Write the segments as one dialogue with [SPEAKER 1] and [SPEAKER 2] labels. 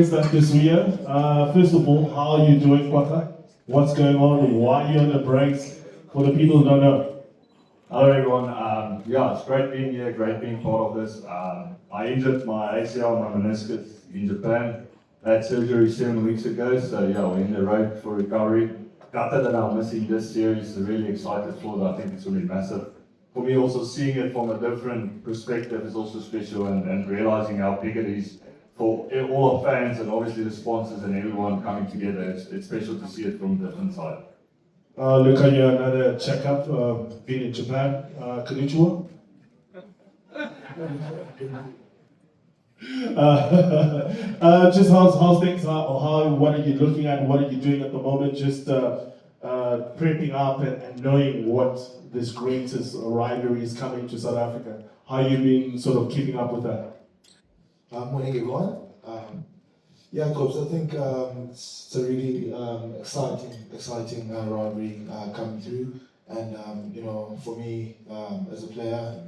[SPEAKER 1] wins that this year. First of all, how are you doing, Kwaka? What's going on? Why are you on the breaks? For the people who don't know.
[SPEAKER 2] Hello everyone. Yeah, it's great being here, great being part of this. I injured my ACL, my meniscus in Japan. I had surgery 7 weeks ago, so yeah, we're in the road for recovery. Gutted that I'm missing this series, really excited for it. I think it's going to be massive. For me, also seeing it from a different perspective is also special, and realizing how big it is for all our fans and obviously the sponsors and everyone coming together. It's special to see it from a different side.
[SPEAKER 1] Look at you, another checkup, being in Japan. Konnichiwa. Just how's things are, what are you looking at, what are you doing at the moment, just prepping up and knowing what this greatest rivalry is coming to South Africa. How are you been sort of keeping up with that?
[SPEAKER 3] Morning everyone. Yeah, Coach, I think it's a really exciting rivalry coming through, and you know, for me as a player,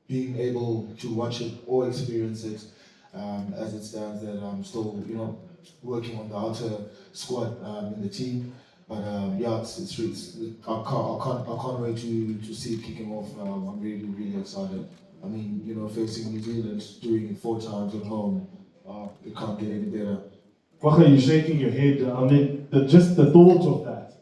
[SPEAKER 3] being able to watch it or experience it as it stands, that I'm still, you know, working on the outer squad in the team. But yeah, I can't wait to see it kicking off. I'm really excited. I mean, you know, facing New Zealand, doing it 4 times at home, it can't get any better.
[SPEAKER 1] Waka, you're shaking your head. I mean, just the thought of that,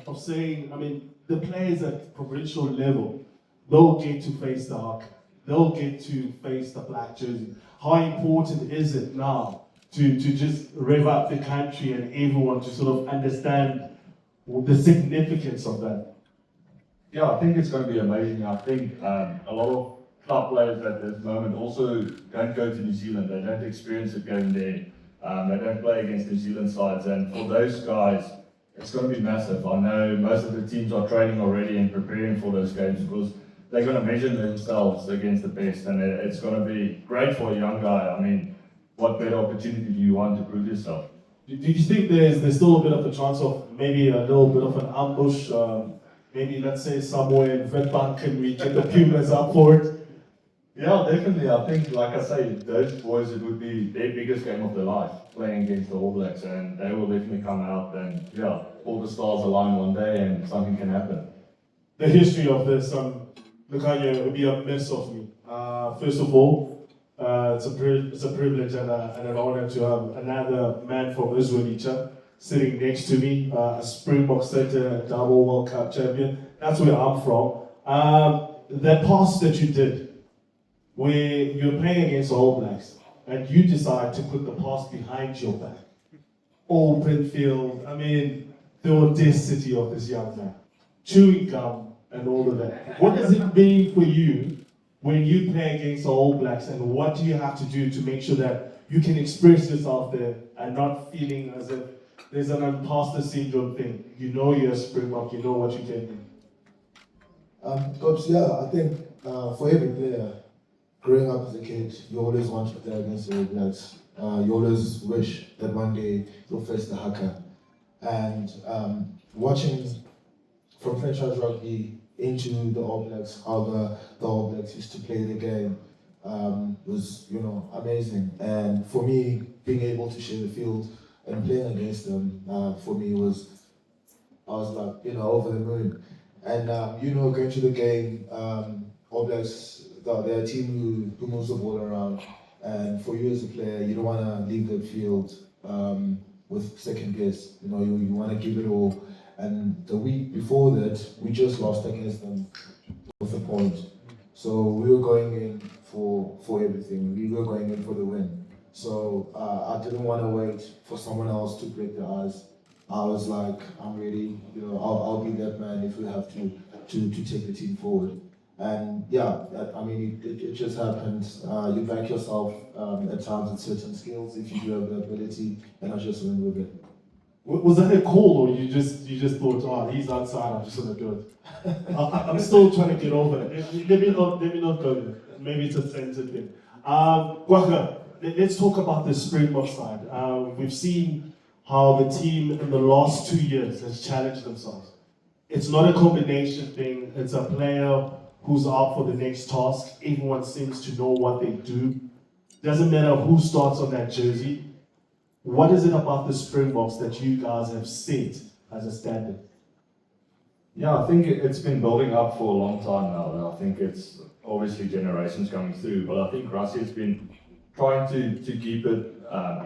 [SPEAKER 1] of saying, I mean, the players at provincial level, they'll get to face the Hawk, they'll get to face the black jersey. How important is it now to just rev up the country and everyone to sort of understand the significance of that?
[SPEAKER 2] Yeah, I think it's going to be amazing. I think a lot of club players at this moment also don't go to New Zealand. They don't experience it going there. They don't play against New Zealand sides. And for those guys, it's going to be massive. I know most of the teams are training already and preparing for those games because they're going to measure themselves against the best. And it's going to be great for a young guy. I mean, what better opportunity do you want to prove yourself?
[SPEAKER 1] Do you think there's still a bit of a chance of maybe a little bit of an ambush? Maybe let's say somewhere in Witbank and we get the Pumas up for it?
[SPEAKER 2] Yeah, definitely. I think, like I say, those boys, it would be their biggest game of their life, playing against the All Blacks, and they will definitely come out and, yeah, all the stars align one day and something can happen.
[SPEAKER 1] The history of this, Lukanya, it would be a mess of me. First of all, it's a privilege and an honor to have another man from Israel sitting next to me, a Springboks center, double World Cup champion. That's where I'm from. That pass that you did, where you're playing against the All Blacks, and you decide to put the pass behind your back. Open field, I mean, the audacity of this young man. Chewing gum and all of that. What does it mean for you when you play against the All Blacks, and what do you have to do to make sure that you can express yourself there and not feeling as if there's an imposter syndrome thing? You know you're a Springbok, you know what you can do.
[SPEAKER 3] Coach, yeah, I think for every player, growing up as a kid, you always want to play against the All Blacks. You always wish that one day you'll face the Haka. And watching from franchise rugby into the All Blacks, how the All Blacks used to play the game was, you know, amazing. And for me, being able to share the field and playing against them, for me I was like, you know, over the moon. And you know, going to the game, All Blacks, they're a team who moves the ball around, and for you as a player, you don't want to leave the field with second guess. You know, you want to give it all. And the week before that, we just lost against them with a point. So we were going in for everything. We were going in for the win. So I didn't want to wait for someone else to break the ice. I was like, I'm ready. You know, I'll be that man if we have to take the team forward. And yeah, I mean, it just happens. You back yourself at times with certain skills if you do have the ability, and I just went with it.
[SPEAKER 1] Was that a call, or you just thought, oh, he's outside, I'm just gonna do it? I'm still trying to get over it. Let me not go there. Maybe it's a sensitive thing. Gwaka, let's talk about the Springbok side. We've seen how the team in the last 2 years has challenged themselves. It's not a combination thing. It's a player who's up for the next task. Everyone seems to know what they do. Doesn't matter who starts on that jersey. What is it about the Springboks that you guys have set as a standard?
[SPEAKER 2] Yeah, I think it's been building up for a long time now. And I think it's obviously generations coming through, but I think Rassie has been trying to keep it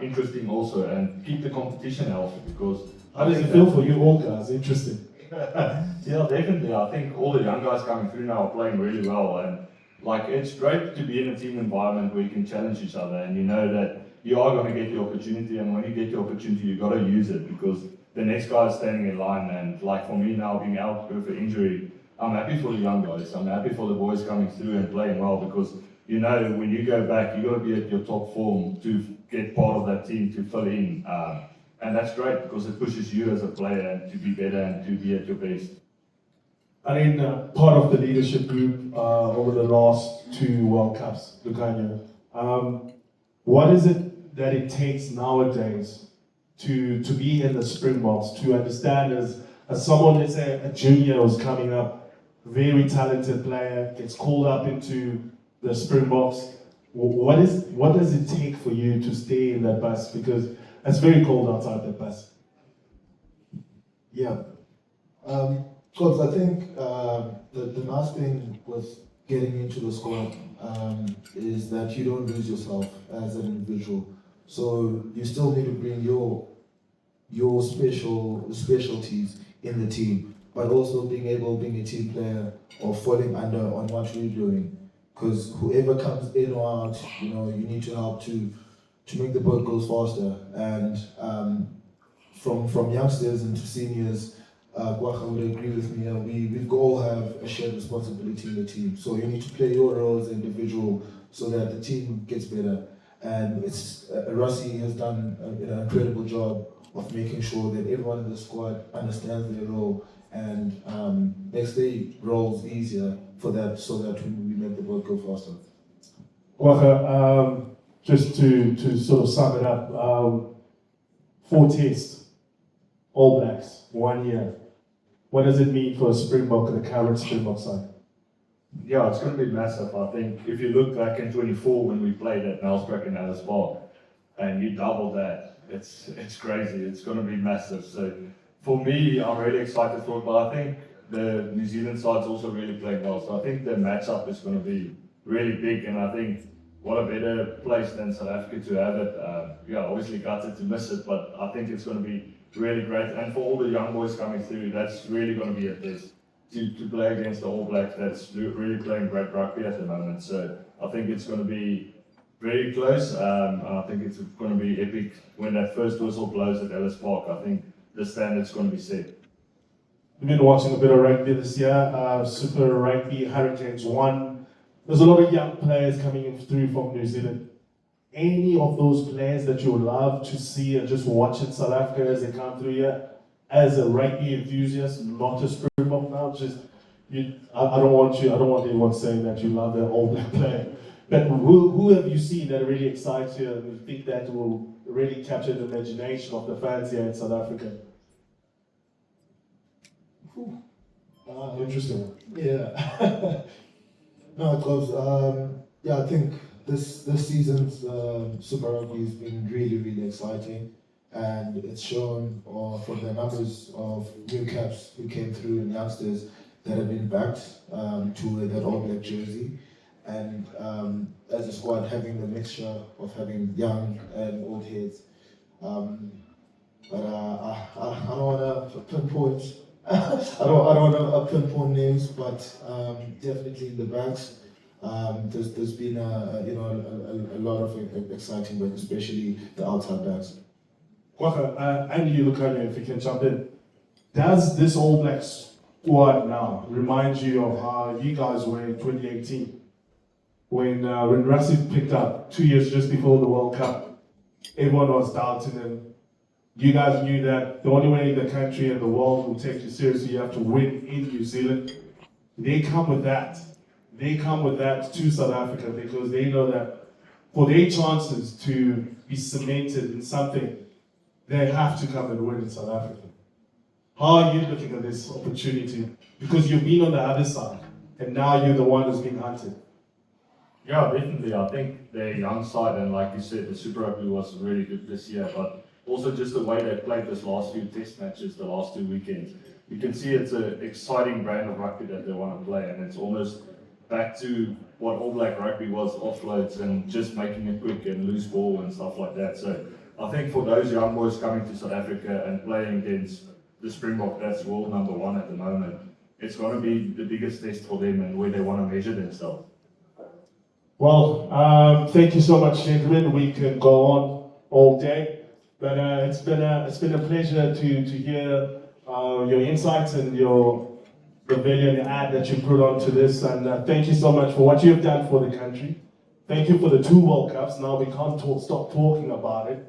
[SPEAKER 2] interesting also and keep the competition healthy because.
[SPEAKER 1] How does it feel for you all guys? Interesting.
[SPEAKER 2] Yeah, definitely. I think all the young guys coming through now are playing really well, and like it's great to be in a team environment where you can challenge each other, and you know that you are going to get the opportunity, and when you get the opportunity, you got to use it because the next guy is standing in line. And like for me now, being out with an injury, I'm happy for the young guys. I'm happy for the boys coming through and playing well because you know when you go back, you got to be at your top form to get part of that team to fill in. And that's great because it pushes you as a player to be better and to be at your best.
[SPEAKER 1] I mean, part of the leadership group over the last 2 World Cups, Lukhanyo. What is it that it takes nowadays to be in the Springboks, to understand as someone, let's say a junior who's coming up, very talented player, gets called up into the Springboks. What does it take for you to stay in that bus? Because it's very cold outside that bus.
[SPEAKER 3] Yeah. Because I think the nice thing with getting into the squad is that you don't lose yourself as an individual. So you still need to bring your specialties in the team, but also being a team player or falling under on what you're doing. Because whoever comes in or out, you know, you need to help to make the boat go faster. And from youngsters into seniors, Kwaka would agree with me. We all have a shared responsibility in the team. So you need to play your role as an individual so that the team gets better. And Rassie has done an incredible job of making sure that everyone in the squad understands their role and makes their roles easier for that, so that we make the boat go faster.
[SPEAKER 1] Kwaka, just to sort of sum it up, 4 tests, All Blacks, 1 year. What does it mean for a Springbok, the current Springbok side?
[SPEAKER 2] Yeah, it's going to be massive. I think if you look back in 24 when we played at Nelspruit in Alice Park, and you double that, it's crazy. It's going to be massive. So for me, I'm really excited for it. But I think the New Zealand side's also really playing well. So I think the matchup is going to be really big. And I think what a better place than South Africa to have it. Yeah, obviously gutted to miss it, but I think it's going to be really great. And for all the young boys coming through, that's really going to be a test. To play against the All Blacks that's really playing great rugby at the moment. So I think it's going to be very close. I think it's going to be epic when that first whistle blows at Ellis Park. I think the standard's going to be set.
[SPEAKER 1] We've been watching a bit of rugby this year. Super Rugby, Hurricanes won. There's a lot of young players coming through from New Zealand. Any of those players that you would love to see and just watch in South Africa as they come through here, as a rugby enthusiast, not a Springbok now, I don't want anyone saying that you love an All Black player. But who have you seen that really excites you and you think that will really capture the imagination of the fans here in South Africa? Interesting.
[SPEAKER 3] Yeah. No, because I think this season's Super Rugby has been really, really exciting. And it's shown from the numbers of new caps who came through and youngsters that have been backed to wear that All Black jersey. And as a squad, having the mixture of having young and old heads. But I don't want to pinpoint. I don't want to pinpoint names, but definitely in the backs. There's been a lot of exciting work, especially the outside backs.
[SPEAKER 1] Kwaka, and you, Lukhanyo, if you can jump in. Does this All Black squad now remind you of how you guys were in 2018? When Rassie picked up 2 years just before the World Cup, everyone was doubting him. You guys knew that the only way the country and the world will take you seriously, you have to win in New Zealand. They come with that. They come with that to South Africa because they know that for their chances to be cemented in something, they have to come and win in South Africa. How are you looking at this opportunity? Because you've been on the other side, and now you're the one who's being hunted.
[SPEAKER 2] Yeah, definitely. I think their young side, and like you said, the Super Rugby was really good this year, but also just the way they played this last few test matches, the last 2 weekends. You can see it's an exciting brand of rugby that they want to play, and it's almost back to what All Black rugby was, offloads and just making it quick and loose ball and stuff like that. So I think for those young boys coming to South Africa and playing against the Springbok, that's world number 1 at the moment, it's going to be the biggest test for them and where they want to measure themselves.
[SPEAKER 1] Well, thank you so much, gentlemen. We can go on all day, but it's been a pleasure to hear your insights and the value and the ad that you put onto this. And thank you so much for what you've done for the country. Thank you for the 2 World Cups. Now we can't stop talking about it.